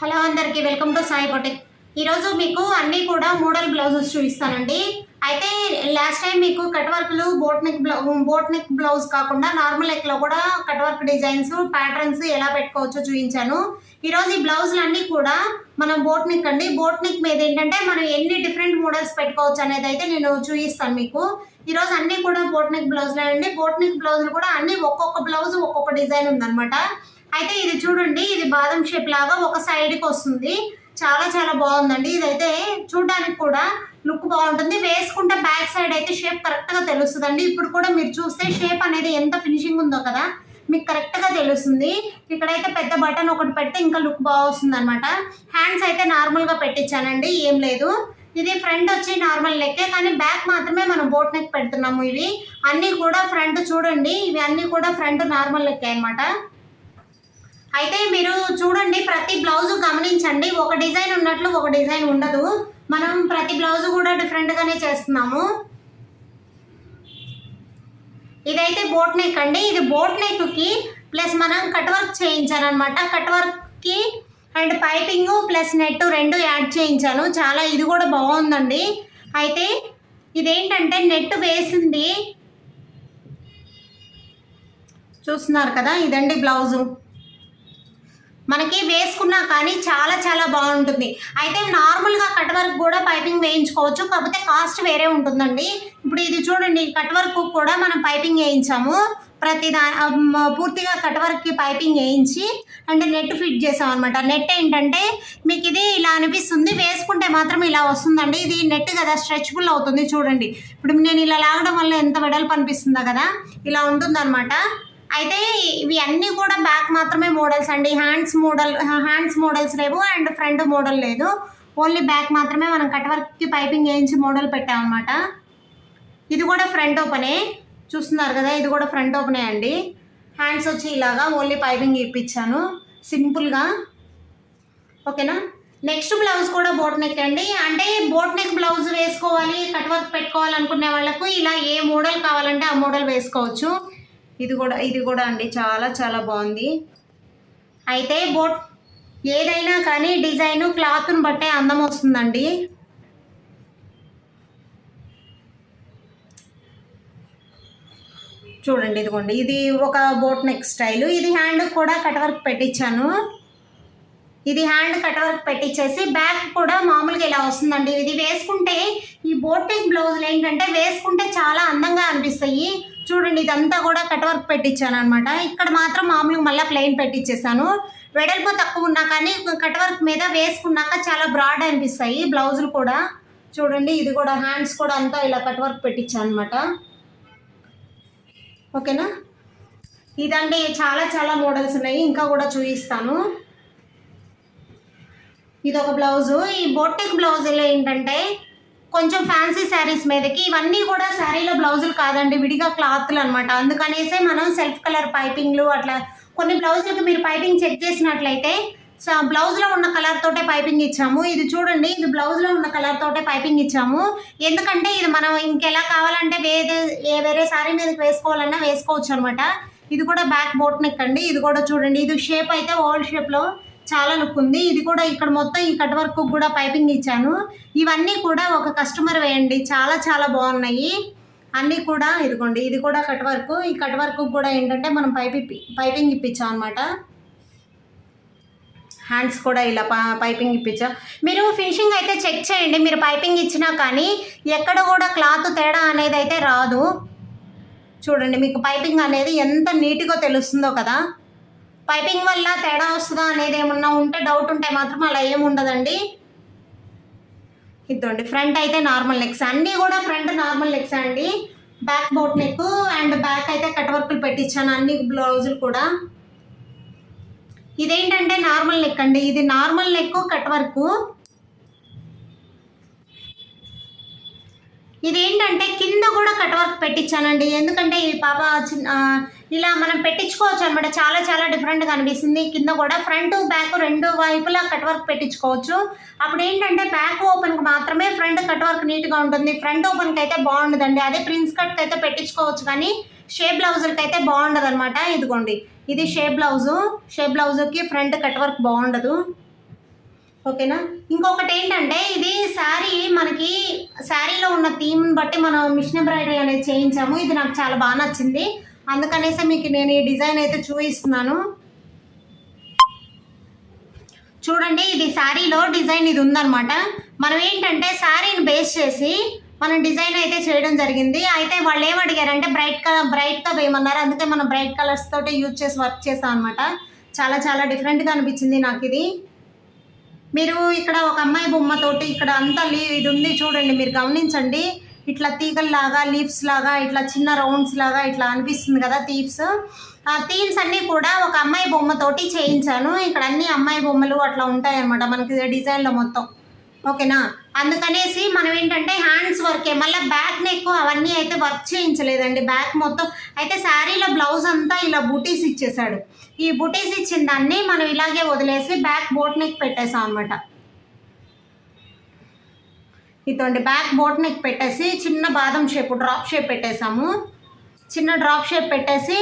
Hello అందరికీ welcome to Sai boutique. ఈరోజు మీకు అన్నీ కూడా మోడల్ బ్లౌజెస్ చూపిస్తానండి. అయితే లాస్ట్ టైం మీకు కట్ వర్క్లు బోట్ నెక్ బ్లౌజ్ కాకుండా నార్మల్ నెక్లో కూడా కట్ వర్క్ డిజైన్స్ ప్యాటర్న్స్ ఎలా పెట్టుకోవచ్చో చూపించాను. ఈరోజు ఈ బ్లౌజులు అన్నీ కూడా మనం బోట్ నెక్ అండి. బోట్ నెక్ మీద ఏంటంటే మనం ఎన్ని డిఫరెంట్ మోడల్స్ పెట్టుకోవచ్చు అనేది అయితే నేను చూపిస్తాను మీకు. ఈరోజు అన్నీ కూడా బోట్ నెక్ బ్లౌజులు అండి. బోట్ నెక్ బ్లౌజులు కూడా అన్నీ ఒక్కొక్క బ్లౌజ్ ఒక్కొక్క డిజైన్ ఉందన్నమాట. అయితే ఇది చూడండి, ఇది బాదం షేప్ లాగా ఒక సైడ్కి వస్తుంది. చాలా చాలా బాగుందండి. ఇదైతే చూడడానికి కూడా లుక్ బాగుంటుంది. వేసుకుంటే బ్యాక్ సైడ్ అయితే షేప్ కరెక్ట్గా తెలుస్తుందండి. ఇప్పుడు కూడా మీరు చూస్తే షేప్ అనేది ఎంత ఫినిషింగ్ ఉందో కదా మీకు కరెక్ట్గా తెలుస్తుంది. ఇక్కడైతే పెద్ద బటన్ ఒకటి పెడితే ఇంకా లుక్ బాగా వస్తుంది అనమాట. హ్యాండ్స్ అయితే నార్మల్గా పెట్టించానండి, ఏం లేదు. ఇది ఫ్రంట్ వచ్చి నార్మల్ నెక్కే, కానీ బ్యాక్ మాత్రమే మనం బోట్ నెక్ పెడుతున్నాము. ఇవి అన్నీ కూడా ఫ్రంట్ చూడండి, ఇవి అన్నీ కూడా ఫ్రంట్ నార్మల్ నెక్కే అనమాట. అయితే మీరు చూడండి, ప్రతి బ్లౌజు గమనించండి, ఒక డిజైన్ ఉన్నట్లు ఒక డిజైన్ ఉండదు. మనం ప్రతి బ్లౌజు కూడా డిఫరెంట్గానే చేస్తున్నాము. ఇదైతే బోట్ నెక్ అండి. ఇది బోట్ నెక్కి ప్లస్ మనం కట్ వర్క్ చేయించానమాట. కట్ వర్క్కి అండ్ పైపింగ్ ప్లస్ నెట్ రెండు యాడ్ చేయించాను. చాలా ఇది కూడా బాగుందండి. అయితే ఇదేంటంటే నెట్ వేసింది చూస్తున్నారు కదా, ఇదండి బ్లౌజు. మనకి వేసుకున్నా కానీ చాలా చాలా బాగుంటుంది. అయితే నార్మల్గా కట్ వర్క్ కూడా పైపింగ్ వేయించుకోవచ్చు, కాకపోతే కాస్ట్ వేరే ఉంటుందండి. ఇప్పుడు ఇది చూడండి, కట్ వర్క్ కూడా మనం పైపింగ్ వేయించాము. పూర్తిగా కట్ వర్క్కి పైపింగ్ వేయించి అంటే నెట్ ఫిట్ చేసాం అనమాట. నెట్ ఏంటంటే మీకు ఇది ఇలా అనిపిస్తుంది, వేసుకుంటే మాత్రం ఇలా వస్తుందండి. ఇది నెట్ కదా, స్ట్రెచబుల్ అవుతుంది. చూడండి, ఇప్పుడు నేను ఇలా లాగడం వల్ల ఎంత వెడల్పు అనిపిస్తుందో కదా, ఇలా ఉంటుందన్నమాట. అయితే ఇవి అన్నీ కూడా బ్యాక్ మాత్రమే మోడల్స్ అండి. హ్యాండ్స్ మోడల్స్ లేవు అండ్ ఫ్రంట్ మోడల్ లేదు. ఓన్లీ బ్యాక్ మాత్రమే మనం కట్ వర్క్కి పైపింగ్ వేయించి మోడల్ పెట్టామన్నమాట. ఇది కూడా ఫ్రంట్ ఓపెనే, చూస్తున్నారు కదా, ఇది కూడా ఫ్రంట్ ఓపెనే అండి. హ్యాండ్స్ వచ్చి ఇలాగా ఓన్లీ పైపింగ్ ఇప్పించాను సింపుల్గా. ఓకేనా. నెక్స్ట్ బ్లౌజ్ కూడా బోట్ నెక్ అండి. అంటే బోట్ నెక్ బ్లౌజ్ వేసుకోవాలి, కట్ వర్క్ పెట్టుకోవాలనుకునే వాళ్ళకు ఇలా ఏ మోడల్ కావాలంటే ఆ మోడల్ వేసుకోవచ్చు. ఇది కూడా అండి చాలా చాలా బాగుంది. అయితే ఏదైనా కానీ డిజైను క్లాత్ను బట్టే అందం వస్తుందండి. చూడండి, ఇదిగోండి, ఇది ఒక బోట్ నెక్ స్టైలు. ఇది హ్యాండ్ కూడా కట్ వర్క్ పెట్టించాను. ఇది హ్యాండ్ కట్ వర్క్ పెట్టించేసి బ్యాక్ కూడా మామూలుగా ఇలా వస్తుందండి. ఇది వేసుకుంటే ఈ బోట్ నెక్ బ్లౌజులు ఏంటంటే వేసుకుంటే చాలా అందంగా అనిపిస్తాయి. చూడండి, ఇదంతా కూడా కట్ వర్క్ పెట్టించాను అనమాట. ఇక్కడ మాత్రం మామూలుగా మళ్ళీ ప్లెయిన్ పెట్టించేసాను. వెడల్పు తక్కువ ఉన్నా కానీ కట్ వర్క్ మీద వేసుకున్నాక చాలా బ్రాడ్ అనిపిస్తాయి బ్లౌజులు కూడా. చూడండి, ఇది కూడా హ్యాండ్స్ కూడా అంతా ఇలా కట్ వర్క్ పెట్టించాను అనమాట. ఓకేనా. ఇదండి, చాలా చాలా మోడల్స్ ఉన్నాయి, ఇంకా కూడా చూపిస్తాను. ఇది ఒక బ్లౌజు. ఈ బోట్ నెక్ బ్లౌజులు ఏంటంటే కొంచెం ఫ్యాన్సీ శారీస్ మీదకి, ఇవన్నీ కూడా శారీలో బ్లౌజులు కాదండి, విడిగా క్లాత్లు అనమాట. అందుకనేసే మనం సెల్ఫ్ కలర్ పైపింగ్లు అట్లా కొన్ని బ్లౌజులకి మీరు పైపింగ్ చెక్ చేసినట్లయితే బ్లౌజ్లో ఉన్న కలర్ తోటే పైపింగ్ ఇచ్చాము. ఇది చూడండి, ఇది బ్లౌజ్లో ఉన్న కలర్ తోటే పైపింగ్ ఇచ్చాము. ఎందుకంటే ఇది మనం ఇంకెలా కావాలంటే వేరే శారీ మీదకి వేసుకోవాలన్నా వేసుకోవచ్చు అనమాట. ఇది కూడా బ్యాక్ బోట్ నెక్ అండి. ఇది కూడా చూడండి, ఇది షేప్ అయితే ఓవల్ షేప్లో చాలా లుక్ ఉంది. ఇది కూడా ఇక్కడ మొత్తం ఈ కట్ వర్క్ కూడా పైపింగ్ ఇచ్చాను. ఇవన్నీ కూడా ఒక కస్టమర్ వేయండి, చాలా చాలా బాగున్నాయి అన్నీ కూడా. ఇదిగోండి, ఇది కూడా కట్ వర్క్. ఈ కట్ వర్క్ కూడా ఏంటంటే మనం పైపింగ్ ఇప్పించాం అనమాట. హ్యాండ్స్ కూడా ఇలా పైపింగ్ ఇప్పించాం. మీరు ఫినిషింగ్ అయితే చెక్ చేయండి. మీరు పైపింగ్ ఇచ్చినా కానీ ఎక్కడ కూడా క్లాత్ తేడా అనేది అయితే రాదు. చూడండి, మీకు పైపింగ్ అనేది ఎంత నీట్గా తెలుస్తుందో కదా. పైపింగ్ వల్ల తేడా వస్తుందా అనేది ఏమన్నా ఉంటే డౌట్ ఉంటే మాత్రం అలా ఏముండదండి. ఇదండి, ఫ్రంట్ అయితే నార్మల్ నెక్స్, అన్నీ కూడా ఫ్రంట్ నార్మల్ నెక్స్ అండి. Back boat neck and back అయితే కట్ వర్కులు పెట్టించాను అన్ని బ్లౌజులు కూడా. ఇదేంటంటే నార్మల్ నెక్ అండి. ఇది నార్మల్ నెక్ కట్ వర్క్. ఇదేంటంటే కింద కూడా కట్ వర్క్ పెట్టించానండి. ఎందుకంటే ఈ పాప ఇలా మనం పెట్టించుకోవచ్చు అనమాట. చాలా చాలా డిఫరెంట్గా అనిపిస్తుంది. కింద కూడా ఫ్రంట్ బ్యాక్ రెండు వైపులా కట్ వర్క్ పెట్టించుకోవచ్చు. అప్పుడు ఏంటంటే బ్యాక్ ఓపెన్కి మాత్రమే ఫ్రంట్ కట్ వర్క్ నీట్గా ఉంటుంది. ఫ్రంట్ ఓపెన్కి అయితే బాగుండదండి. అదే ప్రిన్స్ కట్కి అయితే పెట్టించుకోవచ్చు, కానీ షేప్ బ్లౌజులకి అయితే బాగుండదు అనమాట. ఇదిగోండి, ఇది షేప్ బ్లౌజుకి ఫ్రంట్ కట్ వర్క్ బాగుండదు. ఓకేనా. ఇంకొకటి ఏంటంటే ఇది శారీ మనకి శారీలో ఉన్న థీమ్ని బట్టి మనం మిషన్ ఎంబ్రాయిడరీ అనేది చేయించాము. ఇది నాకు చాలా బాగా నచ్చింది, అందుకనేసి మీకు నేను ఈ డిజైన్ అయితే చూపిస్తున్నాను. చూడండి, ఇది శారీలో డిజైన్ ఇది ఉందన్నమాట. మనం ఏంటంటే శారీని బేస్ చేసి మనం డిజైన్ అయితే చేయడం జరిగింది. అయితే వాళ్ళు ఏం అడిగారంటే బ్రైట్గా వేయమన్నారు, అందుకే మనం బ్రైట్ కలర్స్ తోటి యూజ్ చేసి వర్క్ చేస్తాం అనమాట. చాలా చాలా డిఫరెంట్గా అనిపించింది నాకు ఇది. మీరు ఇక్కడ ఒక అమ్మాయి బొమ్మతోటి ఇక్కడ అంతా ఇది ఉంది చూడండి, మీరు గమనించండి. ఇట్లా తీగల్లాగా లీవ్స్ లాగా ఇట్లా చిన్న రౌండ్స్ లాగా ఇట్లా అనిపిస్తుంది కదా థీమ్స్. ఆ థీమ్స్ అన్నీ కూడా ఒక అమ్మాయి బొమ్మతోటి చేయించాను. ఇక్కడ అన్ని అమ్మాయి బొమ్మలు అట్లా ఉంటాయన్నమాట మనకి డిజైన్లో మొత్తం. ఓకేనా. అందుకనేసి మనం ఏంటంటే హ్యాండ్స్ వర్కే, మళ్ళీ బ్యాక్ నెక్ అవన్నీ అయితే వర్క్ చేయించలేదండి. బ్యాక్ మొత్తం అయితే శారీలో బ్లౌజ్ అంతా ఇలా బూటీస్ ఇచ్చేసాడు. ఈ బూటీస్ ఇచ్చిన దాన్ని మనం ఇలాగే వదిలేసి బ్యాక్ బోట్ నెక్ పెట్టేసాం అనమాట. ఇదండి బ్యాక్ బోట్ నెక్ పెట్టేసి చిన్న బాదం షేప్ డ్రాప్ షేప్ పెట్టేసాము. చిన్న డ్రాప్ షేప్ పెట్టేసి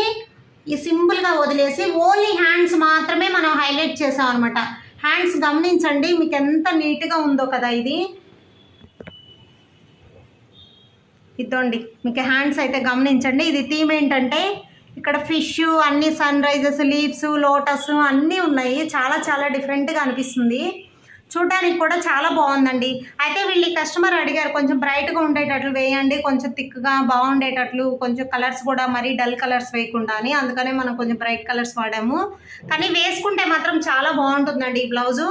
ఈ సింపుల్గా వదిలేసి ఓన్లీ హ్యాండ్స్ మాత్రమే మనం హైలైట్ చేసాం అనమాట. హ్యాండ్స్ గమనించండి, మీకు ఎంత నీట్గా ఉందో కదా ఇది. ఇదండి మీకు హ్యాండ్స్ అయితే గమనించండి. ఇది థీమ్ ఏంటంటే ఇక్కడ ఫిష్, అన్ని సన్ రైజెస్, లీవ్స్, లోటస్ అన్నీ ఉన్నాయి. చాలా చాలా డిఫరెంట్గా అనిపిస్తుంది, చూడడానికి కూడా చాలా బాగుందండి. అయితే వీళ్ళు కస్టమర్ అడిగారు కొంచెం బ్రైట్గా ఉండేటట్లు వేయండి, కొంచెం థిక్గా బాగుండేటట్లు, కొంచెం కలర్స్ కూడా మరీ డల్ కలర్స్ వేయకుండా అని. అందుకనే మనం కొంచెం బ్రైట్ కలర్స్ వాడాము. కానీ వేసుకుంటే మాత్రం చాలా బాగుంటుందండి ఈ బ్లౌజు.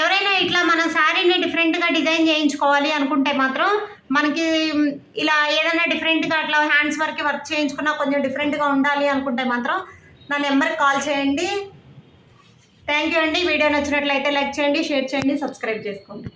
ఎవరైనా ఇట్లా మన శారీని డిఫరెంట్గా డిజైన్ చేయించుకోవాలి అనుకుంటే మాత్రం మనకి ఇలా ఏదైనా డిఫరెంట్గా అట్లా హ్యాండ్స్ వర్క్ చేయించుకున్నా కొంచెం డిఫరెంట్గా ఉండాలి అనుకుంటే మాత్రం నా నెంబర్కి కాల్ చేయండి. థ్యాంక్ యూ అండి. వీడియో నచ్చినట్లయితే లైక్ చేయండి, షేర్ చేయండి, సబ్స్క్రైబ్ చేసుకోండి.